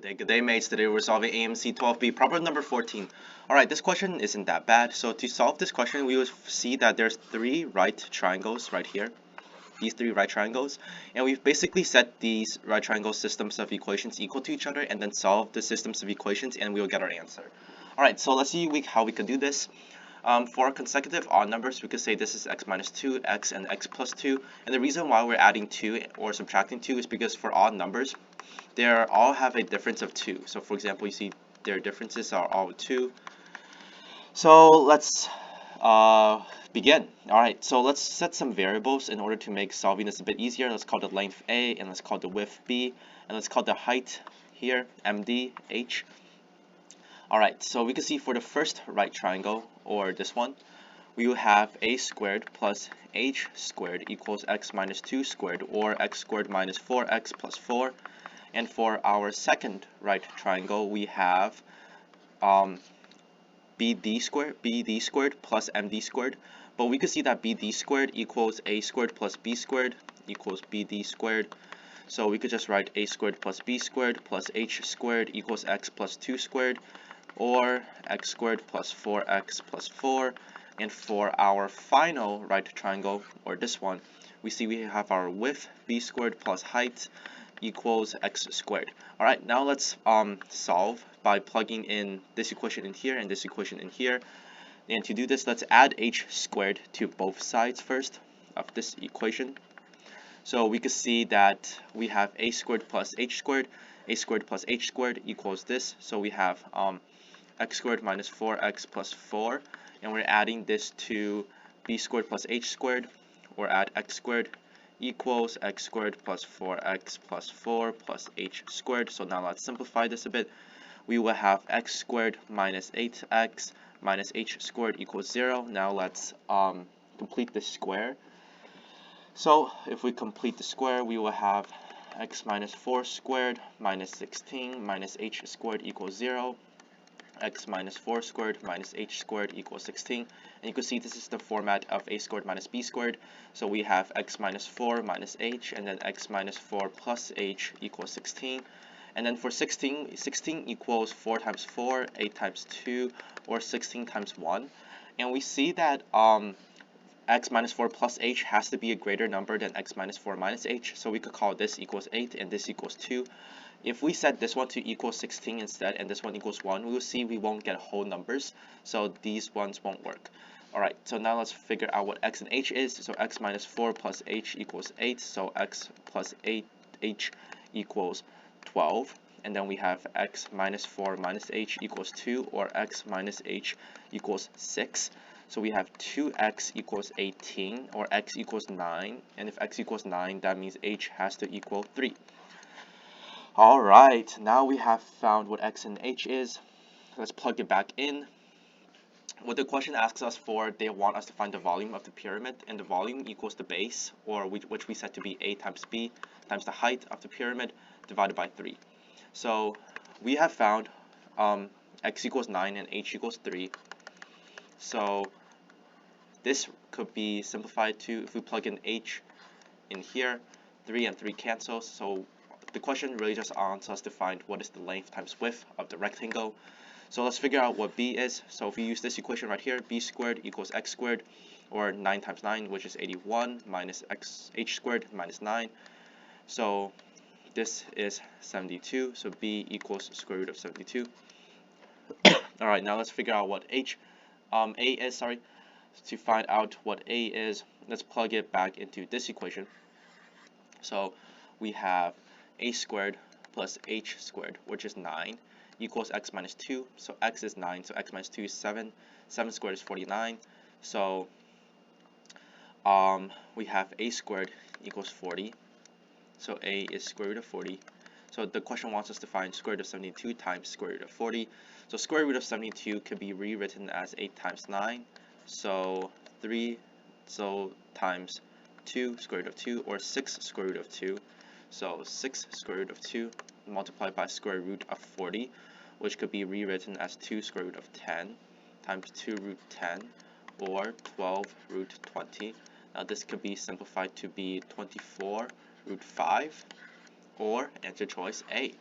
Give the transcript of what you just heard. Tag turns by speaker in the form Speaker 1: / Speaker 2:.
Speaker 1: Good day, mates. Today we're solving AMC 12B, problem number 14. Alright, this question isn't that bad. So to solve this question, we will see that there's three right triangles right here. These three right triangles. And we've basically set these right triangle systems of equations equal to each other and then solve the systems of equations and we'll get our answer. Alright, so let's see how we can do this. For consecutive odd numbers, we could say this is x minus 2, x, and x plus 2. And the reason why we're adding 2 or subtracting 2 is because for odd numbers, they all have a difference of 2. So for example, you see their differences are all 2. So let's begin. Alright, so let's set some variables in order to make solving this a bit easier. Let's call the length A, and let's call the width B, and let's call the height here MD, H. Alright, so we can see for the first right triangle, or this one, we will have a squared plus h squared equals x minus 2 squared, or x squared minus 4x plus 4. And for our second right triangle, we have bd squared plus md squared. But we could see that bd squared equals a squared plus b squared equals bd squared. So we could just write a squared plus b squared plus h squared equals x plus 2 squared, or x squared plus 4x plus 4. And for our final right triangle, or this one, we see we have our width b squared plus height equals x squared. Alright, now let's solve by plugging in this equation in here and this equation in here. And to do this, let's add h squared to both sides first of this equation. So we can see that we have a squared plus h squared equals this. So we have x squared minus 4x plus 4, and we're adding this to b squared plus h squared, or add x squared equals x squared plus 4x plus 4 plus h squared. So now let's simplify this a bit. We will have x squared minus 8x minus h squared equals 0. Now let's complete the square. So if we complete the square, we will have x minus 4 squared minus 16 minus h squared equals 0. X minus 4 squared minus h squared equals 16. And you can see this is the format of a squared minus b squared. So we have x minus 4 minus h, and then x minus 4 plus h equals 16. And then for 16 equals 4 times 4, 8 times 2, or 16 times 1. And we see that x minus 4 plus h has to be a greater number than x minus 4 minus h. So we could call this equals 8 and this equals 2. If we set this one to equal 16 instead and this one equals 1, we will see we won't get whole numbers. So these ones won't work. Alright, so now let's figure out what x and h is. So x minus 4 plus h equals 8. So x plus 8h equals 12. And then we have x minus 4 minus h equals 2, or x minus h equals 6. So we have 2x equals 18, or x equals 9. And if x equals 9, that means h has to equal 3. Alright, now we have found what x and h is. Let's plug it back in. What the question asks us for, they want us to find the volume of the pyramid, and the volume equals the base, or which we set to be a times b times the height of the pyramid divided by 3. So we have found x equals 9 and h equals 3. So this could be simplified to, if we plug in h in here, 3 and 3 cancels. So the question really just asks us to find what is the length times width of the rectangle. So let's figure out what b is. So if we use this equation right here, b squared equals x squared, or 9 times 9, which is 81, minus h squared minus 9. So this is 72. So b equals square root of 72. Alright, now let's figure out what a is. To find out what a is, let's plug it back into this equation. So we have a squared plus h squared, which is 9, equals x minus 2. So x is 9, so x minus 2 is 7. 7 squared is 49. So we have a squared equals 40. So a is square root of 40. So the question wants us to find square root of 72 times square root of 40. So square root of 72 could be rewritten as 8 times 9. So 3 times 2 square root of 2, or 6 square root of 2. So 6 square root of 2 multiplied by square root of 40, which could be rewritten as 2 square root of 10 times 2 root 10, or 12 root 20. Now this could be simplified to be 24 root 5, or answer choice A.